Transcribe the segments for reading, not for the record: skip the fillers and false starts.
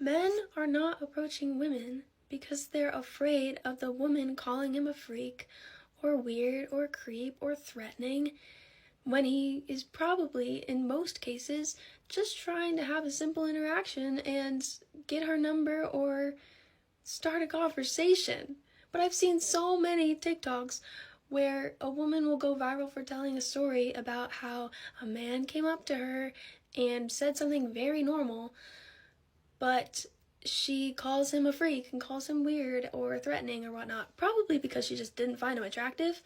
Men are not approaching women because they're afraid of the woman calling him a freak or weird or creep or threatening, when he is probably, in most cases, just trying to have a simple interaction and get her number or start a conversation. But I've seen so many TikToks where a woman will go viral for telling a story about how a man came up to her and said something very normal, but she calls him a freak and calls him weird or threatening or whatnot, probably because she just didn't find him attractive.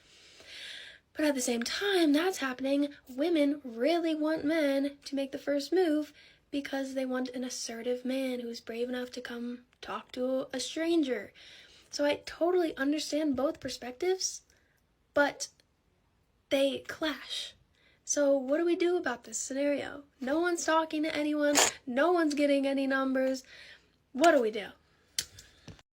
But at the same time that's happening, women really want men to make the first move because they want an assertive man who's brave enough to come talk to a stranger. So I totally understand both perspectives, but they clash. So what do we do about this scenario? No one's talking to anyone, no one's getting any numbers. What do we do?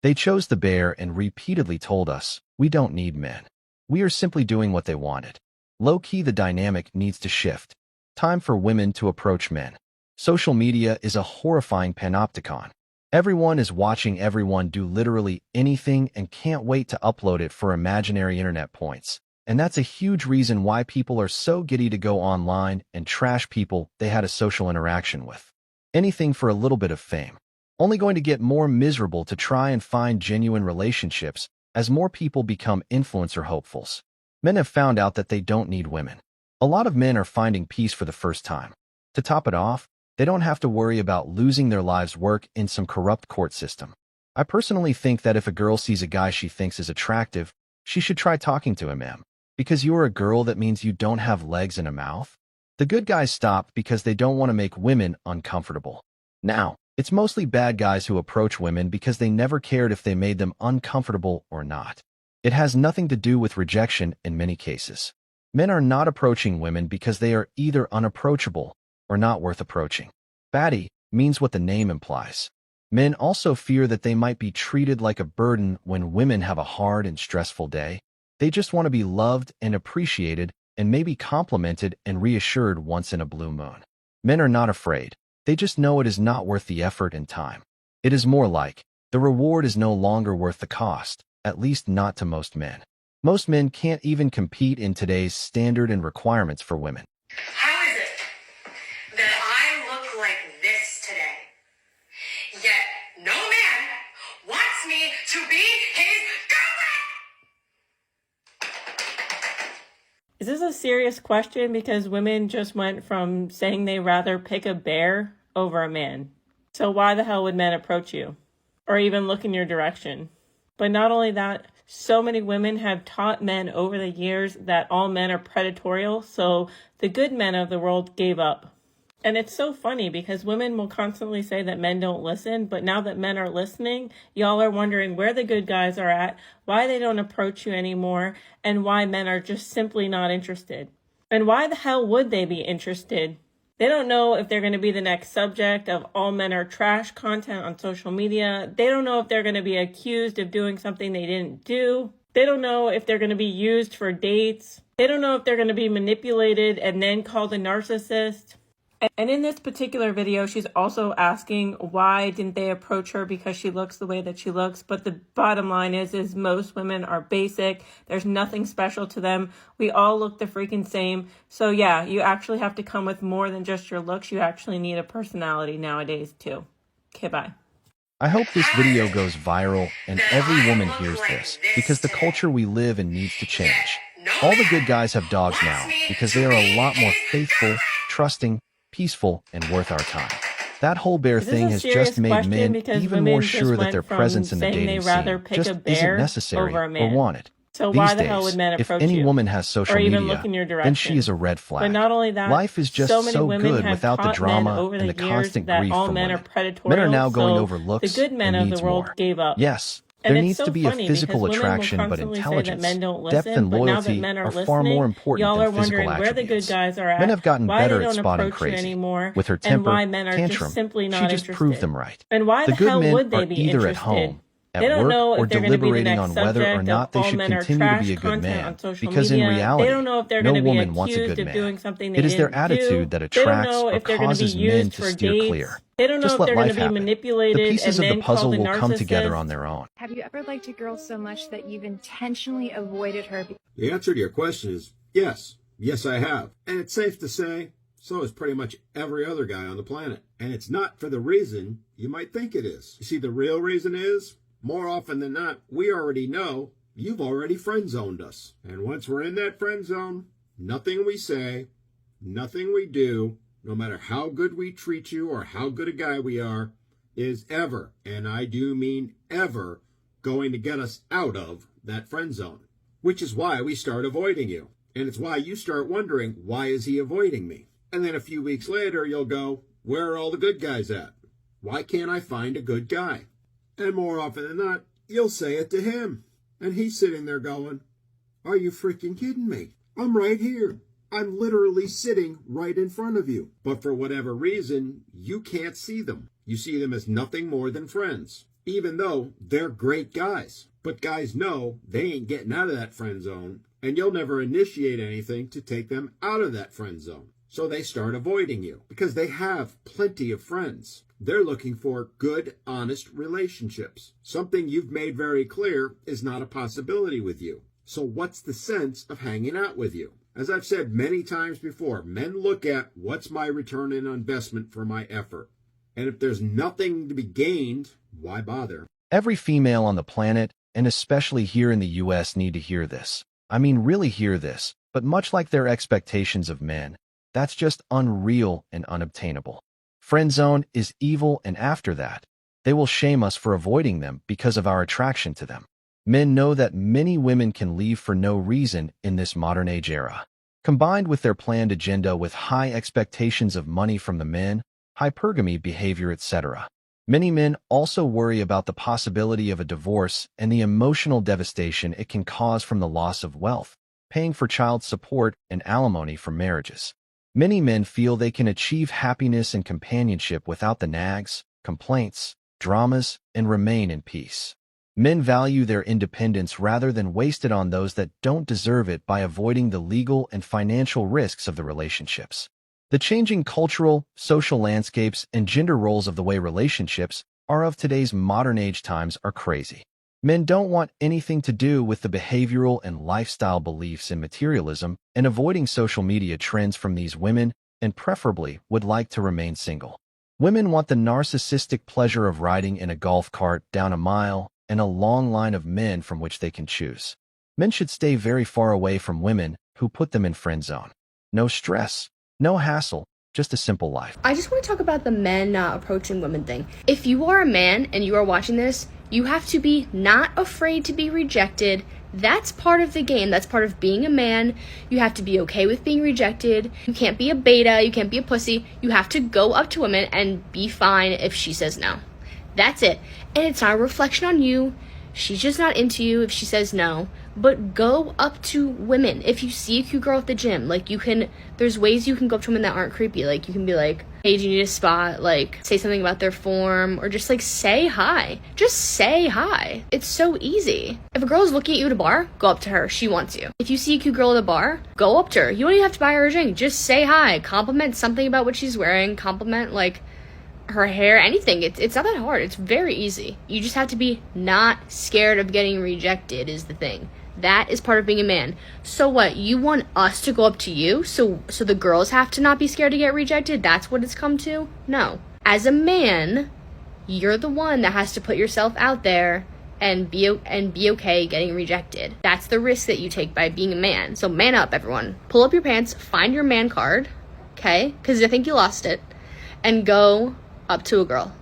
They chose the bear and repeatedly told us, we don't need men. We are simply doing what they wanted. Low-key, the dynamic needs to shift. Time for women to approach men. Social media is a horrifying panopticon. Everyone is watching everyone do literally anything and can't wait to upload it for imaginary internet points. And that's a huge reason why people are so giddy to go online and trash people they had a social interaction with. Anything for a little bit of fame. Only going to get more miserable to try and find genuine relationships as more people become influencer hopefuls. Men have found out that they don't need women. A lot of men are finding peace for the first time. To top it off, they don't have to worry about losing their lives' work in some corrupt court system. I personally think that if a girl sees a guy she thinks is attractive, she should try talking to him. Because you're a girl, that means you don't have legs and a mouth? The good guys stop because they don't want to make women uncomfortable. Now, it's mostly bad guys who approach women because they never cared if they made them uncomfortable or not. It has nothing to do with rejection in many cases. Men are not approaching women because they are either unapproachable or not worth approaching. Batty means what the name implies. Men also fear that they might be treated like a burden when women have a hard and stressful day. They just want to be loved and appreciated and maybe complimented and reassured once in a blue moon. Men are not afraid. They just know it is not worth the effort and time. It is more like, the reward is no longer worth the cost, at least not to most men. Most men can't even compete in today's standard and requirements for women. How is it that I look like this today, yet no man wants me to be his girlfriend? Is this a serious question? Because women just went from saying they rather pick a bear over a man. So why the hell would men approach you? Or even look in your direction? But not only that, so many women have taught men over the years that all men are predatorial, so the good men of the world gave up. And it's so funny because women will constantly say that men don't listen, but now that men are listening, y'all are wondering where the good guys are at, why they don't approach you anymore, and why men are just simply not interested. And why the hell would they be interested? They don't know if they're going to be the next subject of all men are trash content on social media. They don't know if they're going to be accused of doing something they didn't do. They don't know if they're going to be used for dates. They don't know if they're going to be manipulated and then called a narcissist. And in this particular video, she's also asking why didn't they approach her because she looks the way that she looks. But the bottom line is most women are basic. There's nothing special to them. We all look the freaking same. So yeah, you actually have to come with more than just your looks. You actually need a personality nowadays too. Okay, bye. I hope this video goes viral and every woman hears this, because the culture we live in needs to change. All the good guys have dogs now because they are a lot more faithful, trusting, peaceful, and worth our time. That whole bear thing has just made men even more sure that their presence in the dating scene just isn't necessary or wanted. So These why the days, hell would men if approach any you? woman has social Or even media, look in your then she direction? is a red flag. But not only that, Life is just so many so women good have without the taught men drama over and the the years constant that grief all from men are women. predatorial, Men are now going so over looks the good men and of needs the world more. gave up. Yes, And there it's needs so to be a funny physical because women will attraction, but constantly say that intelligence, men don't depth, listen, and but now that loyalty men are are far listening, more important y'all than are physical wondering where the good attributes. guys are at, Men have gotten why better they at don't spotting approach you crazy. anymore, With her and temper, why men are tantrum, just simply she not just interested. proved them right. And why The the good hell men would they are be either at interested? home at They don't work, know or if they're going to be the deliberating next on whether or subject not of they all should men are continue to be trash a good content man, on social because in media. reality, They don't know if they're no going to be woman wants a accused good of doing man. something they It is their didn't do. attitude that They don't attracts know or if they're going to be causes men used to for steer dates. clear. They don't know Just if let they're going to life be happen. The manipulated pieces and of the then called puzzle a will come together on narcissist. their own. Have you ever liked a girl so much that you've intentionally avoided her? The answer to your question is yes. Yes, I have. And it's safe to say, so is pretty much every other guy on the planet. And it's not for the reason you might think it is. You see, the real reason is, more often than not, we already know you've already friend-zoned us. And once we're in that friend zone, nothing we say, nothing we do, no matter how good we treat you or how good a guy we are, is ever, and I do mean ever, going to get us out of that friend zone. Which is why we start avoiding you. And it's why you start wondering, why is he avoiding me? And then a few weeks later, you'll go, where are all the good guys at? Why can't I find a good guy? And more often than not, you'll say it to him. And he's sitting there going, are you freaking kidding me? I'm right here. I'm literally sitting right in front of you. But for whatever reason, you can't see them. You see them as nothing more than friends, even though they're great guys. But guys know they ain't getting out of that friend zone, and you'll never initiate anything to take them out of that friend zone. So they start avoiding you because they have plenty of friends. They're looking for good, honest relationships. Something you've made very clear is not a possibility with you. So what's the sense of hanging out with you? As I've said many times before, men look at what's my return on investment for my effort. And if there's nothing to be gained, why bother? Every female on the planet, and especially here in the US, need to hear this. I mean, really hear this. But much like their expectations of men, that's just unreal and unobtainable. Friend zone is evil, and after that, they will shame us for avoiding them because of our attraction to them. Men know that many women can leave for no reason in this modern age era. Combined with their planned agenda with high expectations of money from the men, hypergamy behavior, etc. Many men also worry about the possibility of a divorce and the emotional devastation it can cause from the loss of wealth, paying for child support, and alimony from marriages. Many men feel they can achieve happiness and companionship without the nags, complaints, dramas, and remain in peace. Men value their independence rather than waste it on those that don't deserve it by avoiding the legal and financial risks of the relationships. The changing cultural, social landscapes, and gender roles of the way relationships are of today's modern age times are crazy. Men don't want anything to do with the behavioral and lifestyle beliefs in materialism, and avoiding social media trends from these women, and preferably would like to remain single. Women want the narcissistic pleasure of riding in a golf cart down a mile and a long line of men from which they can choose. Men should stay very far away from women who put them in friend zone. No stress, no hassle, just a simple life. I just want to talk about the men not approaching women thing. If you are a man and you are watching this, you have to be not afraid to be rejected. That's part of the game. That's part of being a man. You have to be okay with being rejected. You can't be a beta. You can't be a pussy. You have to go up to women and be fine if she says no. That's it. And it's not a reflection on you. She's just not into you if she says no. But go up to women. If you see a cute girl at the gym, like there's ways you can go up to women that aren't creepy. Like you can be like, hey, do you need a spot? Like say something about their form, or just like say hi. Just say hi. It's so easy. If a girl's looking at you at a bar, go up to her. She wants you. If you see a cute girl at a bar, go up to her. You don't even have to buy her a drink. Just say hi. Compliment something about what she's wearing. Compliment like her hair, anything. It's not that hard. It's very easy. You just have to be not scared of getting rejected is the thing. That is part of being a man. So what? You want us to go up to you? So the girls have to not be scared to get rejected? That's what it's come to? No. As a man, you're the one that has to put yourself out there and be okay getting rejected. That's the risk that you take by being a man. So man up, everyone. Pull up your pants, find your man card, okay? Because I think you lost it. And go up to a girl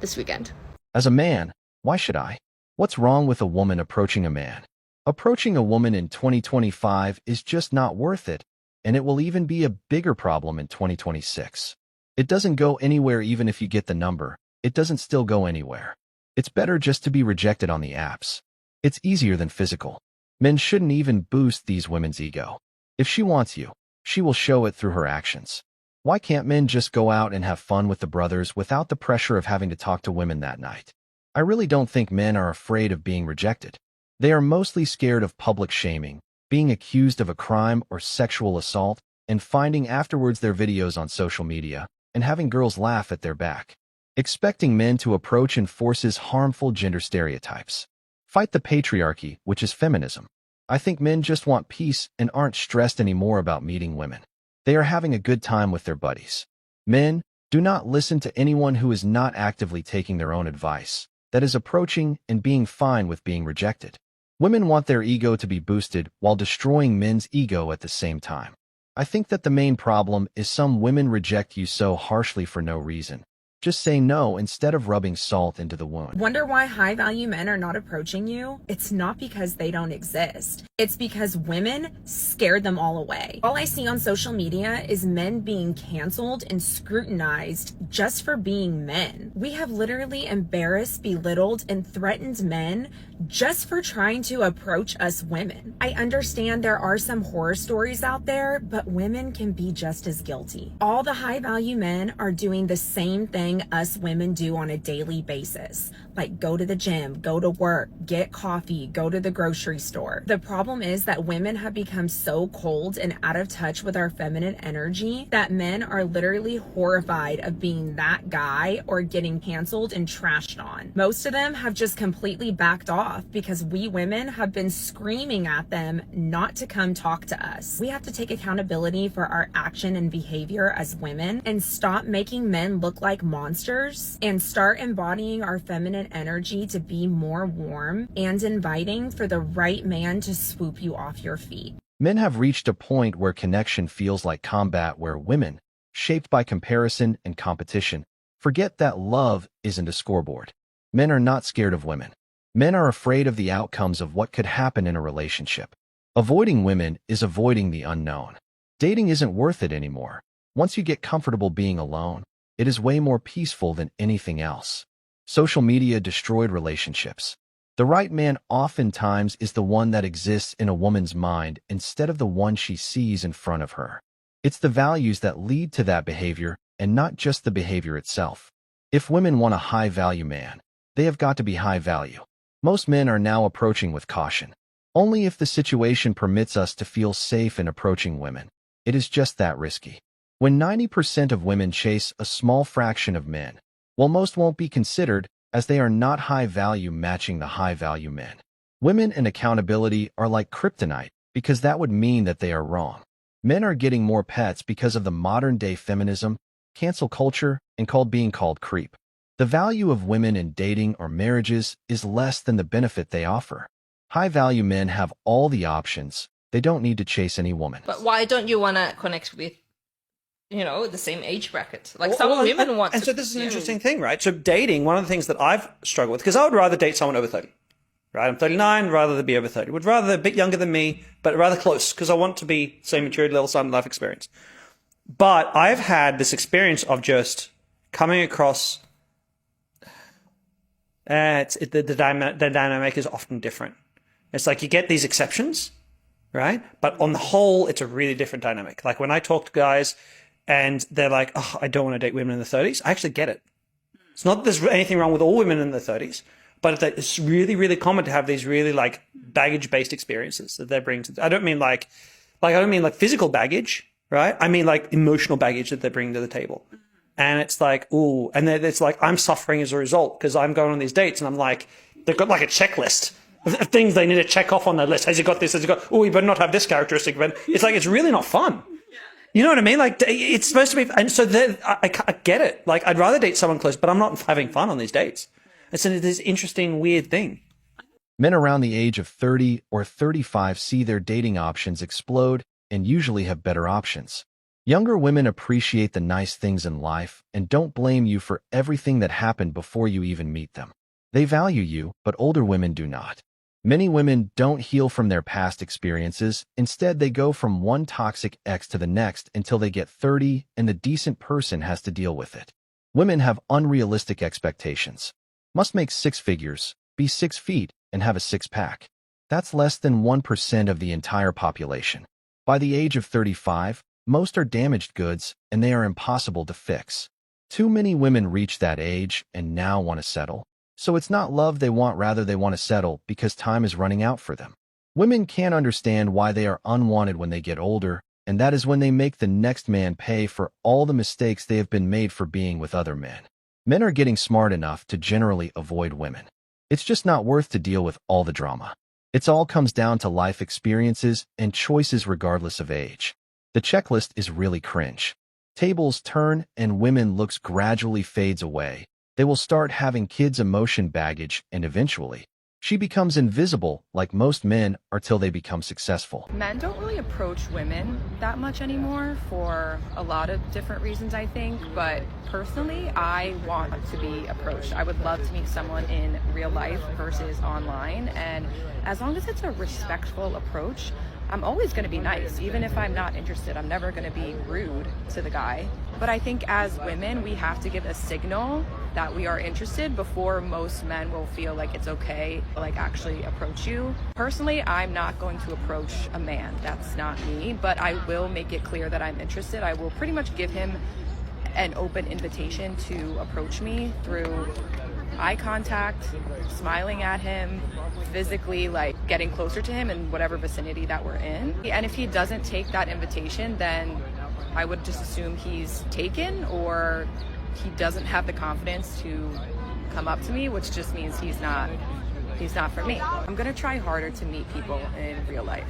this weekend. As a man, why should I? What's wrong with a woman approaching a man? Approaching a woman in 2025 is just not worth it, and it will even be a bigger problem in 2026. It doesn't go anywhere even if you get the number. It doesn't still go anywhere. It's better just to be rejected on the apps. It's easier than physical. Men shouldn't even boost these women's ego. If she wants you, she will show it through her actions. Why can't men just go out and have fun with the brothers without the pressure of having to talk to women that night? I really don't think men are afraid of being rejected. They are mostly scared of public shaming, being accused of a crime or sexual assault, and finding afterwards their videos on social media, and having girls laugh at their back. Expecting men to approach enforces harmful gender stereotypes. Fight the patriarchy, which is feminism. I think men just want peace and aren't stressed anymore about meeting women. They are having a good time with their buddies. Men, do not listen to anyone who is not actively taking their own advice, that is approaching and being fine with being rejected. Women want their ego to be boosted while destroying men's ego at the same time. I think that the main problem is some women reject you so harshly for no reason. Just say no instead of rubbing salt into the wound. Wonder why high value men are not approaching you? It's not because they don't exist. It's because women scared them all away. All I see on social media is men being canceled and scrutinized just for being men. We have literally embarrassed, belittled, and threatened men just for trying to approach us women. I understand there are some horror stories out there, but women can be just as guilty. All the high value men are doing the same thing us women do on a daily basis, like go to the gym, go to work, get coffee, go to the grocery store. The problem is that women have become so cold and out of touch with our feminine energy that men are literally horrified of being that guy or getting canceled and trashed on. Most of them have just completely backed off because we women have been screaming at them not to come talk to us. We have to take accountability for our action and behavior as women and stop making men look like monsters and start embodying our feminine energy to be more warm and inviting for the right man to swoop you off your feet. Men have reached a point where connection feels like combat, where women, shaped by comparison and competition, forget that love isn't a scoreboard. Men are not scared of women. Men are afraid of the outcomes of what could happen in a relationship. Avoiding women is avoiding the unknown. Dating isn't worth it anymore. Once you get comfortable being alone, it is way more peaceful than anything else. Social media destroyed relationships. The right man oftentimes is the one that exists in a woman's mind instead of the one she sees in front of her. It's the values that lead to that behavior and not just the behavior itself. If women want a high-value man, they have got to be high value. Most men are now approaching with caution. Only if the situation permits us to feel safe in approaching women. It is just that risky. When 90% of women chase a small fraction of men, while most won't be considered as they are not high value matching the high value men. Women and accountability are like kryptonite because that would mean that they are wrong. Men are getting more pets because of the modern day feminism, cancel culture, and being called creep. The value of women in dating or marriages is less than the benefit they offer. High value men have all the options. They don't need to chase any woman. But why don't you want to connect with, the same age bracket? Like some women want to. And so this is an interesting thing, right? So dating, one of the things that I've struggled with, because I would rather date someone over 30, right? I'm 39, rather than be over 30. Would rather a bit younger than me, but rather close, because I want to be same maturity level, same life experience. But I've had this experience of just coming across, the dynamic is often different. It's like you get these exceptions, right? But on the whole, it's a really different dynamic. Like when I talk to guys and they're like, oh, I don't want to date women in the 30s. I actually get it. It's not that there's anything wrong with all women in the 30s, but it's really, really common to have these really like baggage-based experiences that they bring to. I don't mean like physical baggage, right? I mean like emotional baggage that they bring to the table. And it's like, ooh, and then it's like I'm suffering as a result because I'm going on these dates and I'm like, they've got like a checklist of things they need to check off on their list. Has he got this? Has he got? Oh, you better not have this characteristic. But it's like it's really not fun. You know what I mean? Like it's supposed to be, and so I get it. Like I'd rather date someone close, but I'm not having fun on these dates. It's this interesting, weird thing. Men around the age of 30 or 35 see their dating options explode and usually have better options. Younger women appreciate the nice things in life and don't blame you for everything that happened before you even meet them. They value you, but older women do not. Many women don't heal from their past experiences. Instead, they go from one toxic ex to the next until they get 30 and the decent person has to deal with it. Women have unrealistic expectations. Must make 6 figures, be 6 feet, and have a 6-pack. That's less than 1% of the entire population. By the age of 35, most are damaged goods and they are impossible to fix. Too many women reach that age and now want to settle. So it's not love they want, rather they want to settle because time is running out for them. Women can't understand why they are unwanted when they get older, and that is when they make the next man pay for all the mistakes they have been made for being with other men. Men are getting smart enough to generally avoid women. It's just not worth to deal with all the drama. It all comes down to life experiences and choices regardless of age. The checklist is really cringe. Tables turn and women looks gradually fades away. They will start having kids' emotion baggage, and eventually, she becomes invisible like most men are till they become successful. Men don't really approach women that much anymore for a lot of different reasons, I think. But personally, I want to be approached. I would love to meet someone in real life versus online. And as long as it's a respectful approach, I'm always going to be nice. Even if I'm not interested, I'm never going to be rude to the guy. But I think as women, we have to give a signal that we are interested before most men will feel like it's okay to actually approach you. Personally, I'm not going to approach a man. That's not me, but I will make it clear that I'm interested. I will pretty much give him an open invitation to approach me through eye contact, smiling at him, physically getting closer to him in whatever vicinity that we're in. And if he doesn't take that invitation, then I would just assume he's taken, or he doesn't have the confidence to come up to me, which just means he's not for me. I'm gonna try harder to meet people in real life.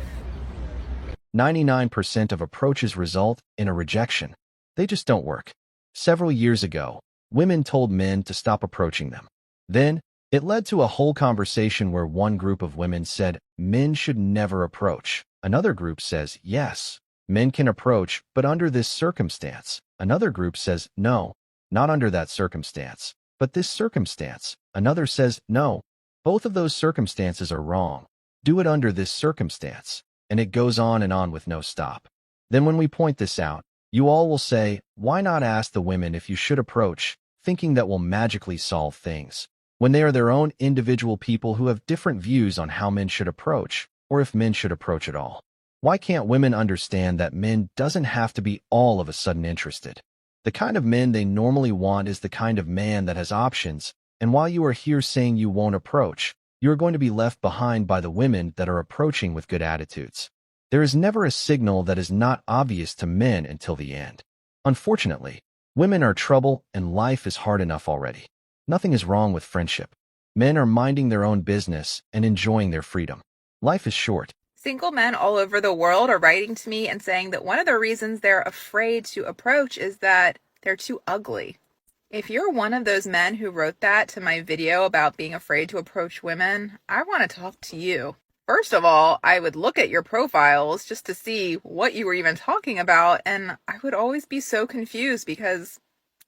99% of approaches result in a rejection. They just don't work. Several years ago, women told men to stop approaching them. Then, it led to a whole conversation where one group of women said men should never approach. Another group says, yes, men can approach, but under this circumstance. Another group says, no, not under that circumstance, but this circumstance. Another says, no, both of those circumstances are wrong. Do it under this circumstance. And it goes on and on with no stop. Then when we point this out, you all will say, why not ask the women if you should approach, thinking that will magically solve things, when they are their own individual people who have different views on how men should approach, or if men should approach at all. Why can't women understand that men doesn't have to be all of a sudden interested? The kind of men they normally want is the kind of man that has options, and while you are here saying you won't approach, you are going to be left behind by the women that are approaching with good attitudes. There is never a signal that is not obvious to men until the end. Unfortunately, women are trouble and life is hard enough already. Nothing is wrong with friendship. Men are minding their own business and enjoying their freedom. Life is short. Single men all over the world are writing to me and saying that one of the reasons they're afraid to approach is that they're too ugly. If you're one of those men who wrote that to my video about being afraid to approach women, I want to talk to you. First of all, I would look at your profiles just to see what you were even talking about, and I would always be so confused because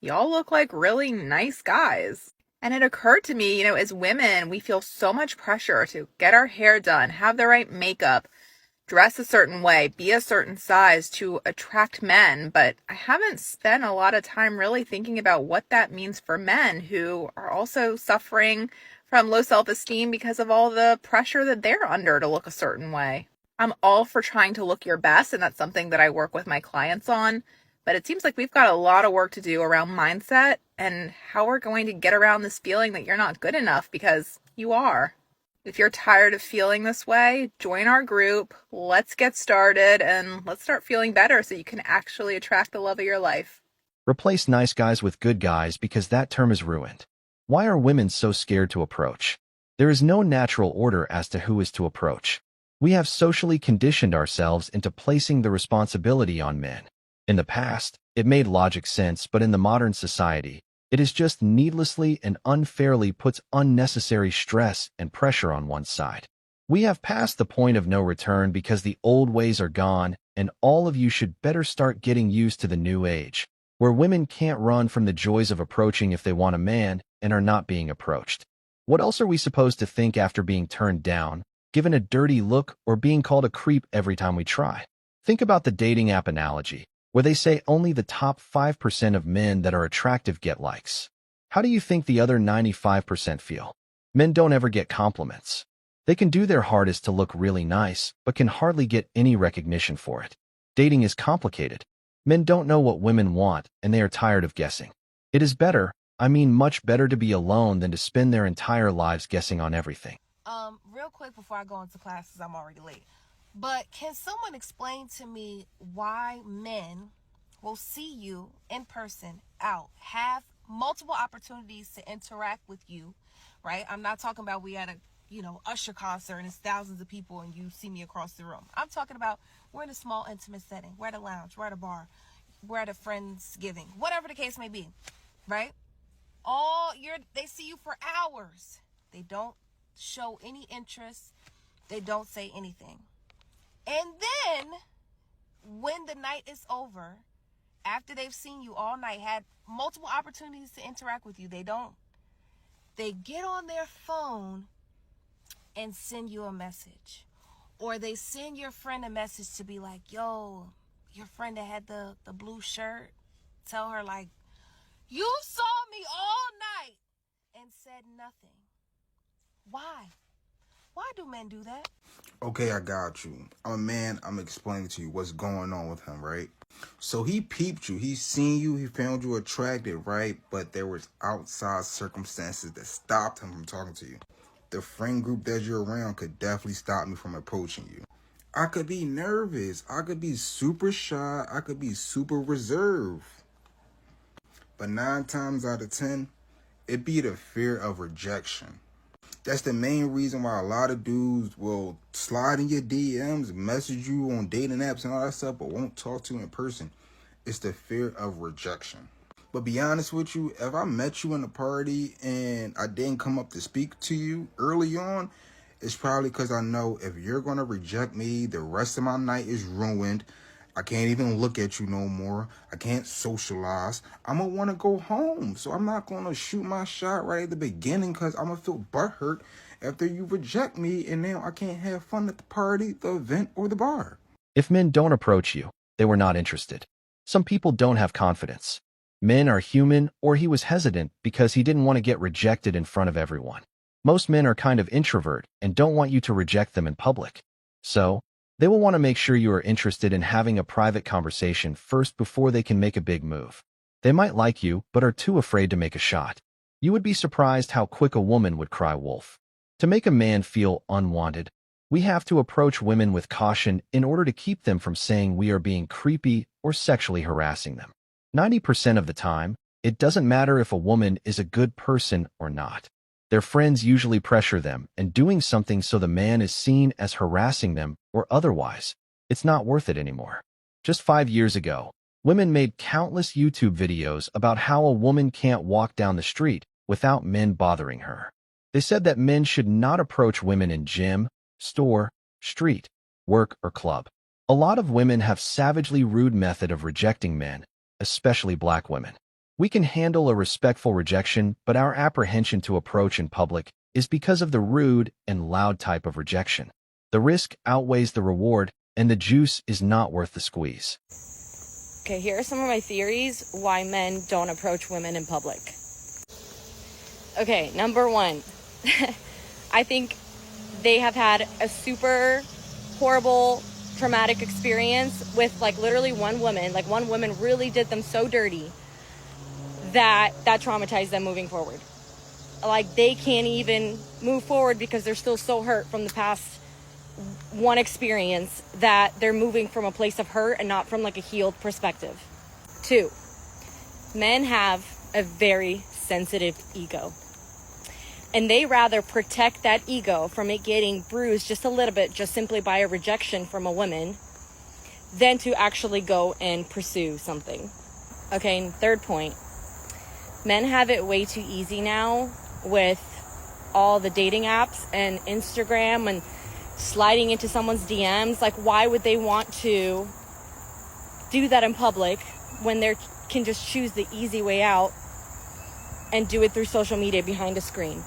y'all look like really nice guys. And it occurred to me, as women, we feel so much pressure to get our hair done, have the right makeup, dress a certain way, be a certain size to attract men, but I haven't spent a lot of time really thinking about what that means for men who are also suffering from low self-esteem because of all the pressure that they're under to look a certain way. I'm all for trying to look your best, and that's something that I work with my clients on, but it seems like we've got a lot of work to do around mindset and how we're going to get around this feeling that you're not good enough, because you are. If you're tired of feeling this way, join our group, let's get started, and let's start feeling better so you can actually attract the love of your life. Replace nice guys with good guys because that term is ruined. Why are women so scared to approach? There is no natural order as to who is to approach. We have socially conditioned ourselves into placing the responsibility on men. In the past, it made logic sense, but in the modern society, it is just needlessly and unfairly puts unnecessary stress and pressure on one side. We have passed the point of no return because the old ways are gone, and all of you should better start getting used to the new age, where women can't run from the joys of approaching if they want a man and are not being approached. What else are we supposed to think after being turned down, given a dirty look, or being called a creep every time we try? Think about the dating app analogy, where they say only the top 5% of men that are attractive get likes. How do you think the other 95% feel? Men don't ever get compliments. They can do their hardest to look really nice, but can hardly get any recognition for it. Dating is complicated. Men don't know what women want, and they are tired of guessing. It is better, I mean, much better to be alone than to spend their entire lives guessing on everything. Real quick before I go into class, because I'm already late. But can someone explain to me why men will see you in person, out, have multiple opportunities to interact with you, right? I'm not talking about we at a, Usher concert and it's thousands of people and you see me across the room. I'm talking about we're in a small, intimate setting. We're at a lounge. We're at a bar. We're at a Friendsgiving. Whatever the case may be, right? They see you for hours. They don't show any interest. They don't say anything. And then when the night is over, after they've seen you all night, had multiple opportunities to interact with you, they get on their phone and send you a message. Or they send your friend a message to be like, yo, your friend that had the blue shirt, tell her like, you saw me all night and said nothing. Why? Why do men do that? Okay, I got you. I'm a man. I'm explaining to you what's going on with him, right? So he peeped you. He seen you. He found you attractive, right? But there was outside circumstances that stopped him from talking to you. The friend group that you're around could definitely stop me from approaching you. I could be nervous. I could be super shy. I could be super reserved. But 9 times out of 10, it'd be the fear of rejection. That's the main reason why a lot of dudes will slide in your DMs, message you on dating apps and all that stuff, but won't talk to you in person. It's the fear of rejection. But be honest with you, if I met you in a party and I didn't come up to speak to you early on, it's probably because I know if you're going to reject me, the rest of my night is ruined. I can't even look at you no more. I can't socialize. I'm going to want to go home. So I'm not going to shoot my shot right at the beginning because I'm going to feel butthurt after you reject me and now I can't have fun at the party, the event, or the bar. If men don't approach you, they were not interested. Some people don't have confidence. Men are human, or he was hesitant because he didn't want to get rejected in front of everyone. Most men are kind of introvert and don't want you to reject them in public. So, they will want to make sure you are interested in having a private conversation first before they can make a big move. They might like you, but are too afraid to make a shot. You would be surprised how quick a woman would cry wolf. To make a man feel unwanted, we have to approach women with caution in order to keep them from saying we are being creepy or sexually harassing them. 90% of the time, it doesn't matter if a woman is a good person or not. Their friends usually pressure them and doing something so the man is seen as harassing them or otherwise. It's not worth it anymore. Just 5 years ago, women made countless YouTube videos about how a woman can't walk down the street without men bothering her. They said that men should not approach women in gym, store, street, work, or club. A lot of women have savagely rude method of rejecting men, especially black women. We can handle a respectful rejection, but our apprehension to approach in public is because of the rude and loud type of rejection. The risk outweighs the reward, and the juice is not worth the squeeze. Okay, here are some of my theories why men don't approach women in public. Okay, number 1, I think they have had a super horrible, traumatic experience with literally one woman. One woman really did them so dirty that traumatized them moving forward. They can't even move forward because they're still so hurt from the past one experience that they're moving from a place of hurt and not from a healed perspective. 2, men have a very sensitive ego. And they rather protect that ego from it getting bruised just a little bit, just simply by a rejection from a woman, than to actually go and pursue something. Okay, and 3rd point. Men have it way too easy now with all the dating apps and Instagram and sliding into someone's DMs. Why would they want to do that in public when they can just choose the easy way out and do it through social media behind a screen?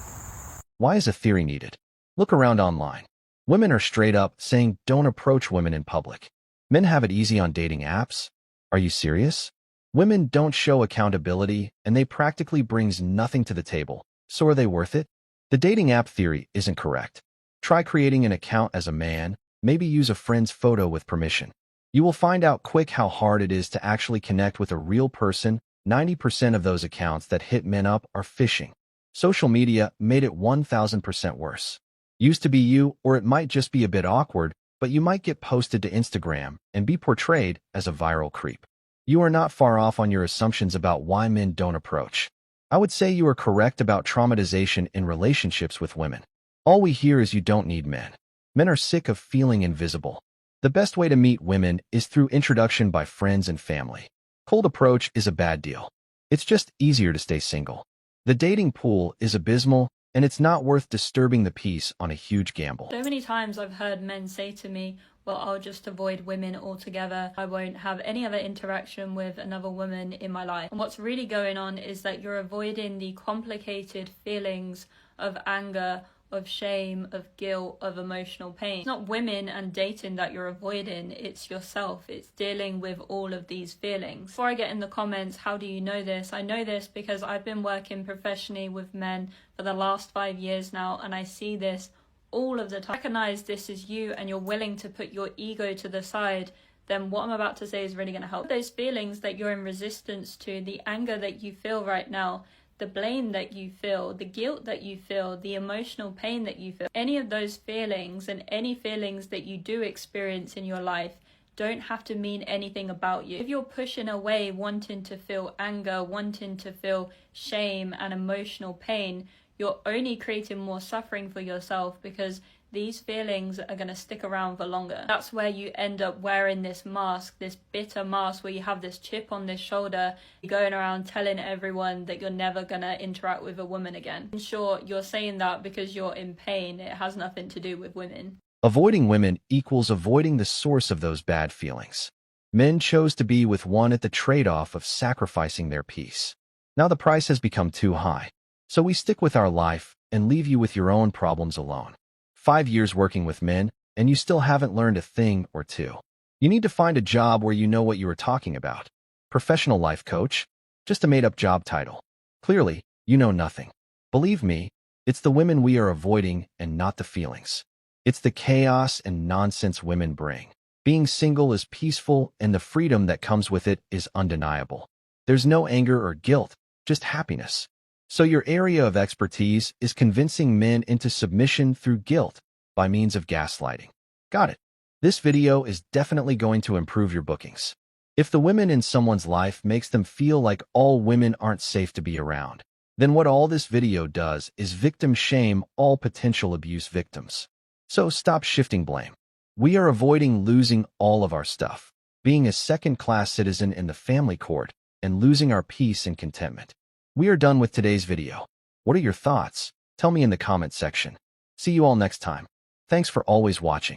Why is a theory needed? Look around online. Women are straight up saying don't approach women in public. Men have it easy on dating apps? Are you serious? Women don't show accountability, and they practically brings nothing to the table. So are they worth it? The dating app theory isn't correct. Try creating an account as a man, maybe use a friend's photo with permission. You will find out quick how hard it is to actually connect with a real person 90% of those accounts that hit men up are phishing. Social media made it 1000% worse. Used to be you, or it might just be a bit awkward, but you might get posted to Instagram and be portrayed as a viral creep. You are not far off on your assumptions about why men don't approach. I would say you are correct about traumatization in relationships with women. All we hear is you don't need men. Men are sick of feeling invisible. The best way to meet women is through introduction by friends and family. Cold approach is a bad deal. It's just easier to stay single. The dating pool is abysmal, and it's not worth disturbing the peace on a huge gamble. So many times I've heard men say to me, well, I'll just avoid women altogether. I won't have any other interaction with another woman in my life. And what's really going on is that you're avoiding the complicated feelings of anger, of shame, of guilt, of emotional pain. It's not women and dating that you're avoiding, it's yourself. It's dealing with all of these feelings. Before I get in the comments, how do you know this? I know this because I've been working professionally with men for the last 5 years now, and I see this all of the time. Recognize this is you and you're willing to put your ego to the side, then what I'm about to say is really going to help. Those feelings that you're in resistance to, the anger that you feel right now, the blame that you feel, the guilt that you feel, the emotional pain that you feel, any of those feelings and any feelings that you do experience in your life don't have to mean anything about you. If you're pushing away wanting to feel anger, wanting to feel shame and emotional pain, you're only creating more suffering for yourself because these feelings are going to stick around for longer. That's where you end up wearing this mask, this bitter mask where you have this chip on this shoulder, you're going around telling everyone that you're never going to interact with a woman again. In short, you're saying that because you're in pain. It has nothing to do with women. Avoiding women equals avoiding the source of those bad feelings. Men chose to be with one at the trade-off of sacrificing their peace. Now the price has become too high, so we stick with our life and leave you with your own problems alone. 5 years working with men, and you still haven't learned a thing or two. You need to find a job where you know what you are talking about. Professional life coach? Just a made-up job title. Clearly, you know nothing. Believe me, it's the women we are avoiding and not the feelings. It's the chaos and nonsense women bring. Being single is peaceful, and the freedom that comes with it is undeniable. There's no anger or guilt, just happiness. So your area of expertise is convincing men into submission through guilt by means of gaslighting. Got it. This video is definitely going to improve your bookings. If the women in someone's life makes them feel like all women aren't safe to be around, then what all this video does is victim shame all potential abuse victims. So stop shifting blame. We are avoiding losing all of our stuff, being a second-class citizen in the family court, and losing our peace and contentment. We are done with today's video. What are your thoughts? Tell me in the comment section. See you all next time. Thanks for always watching.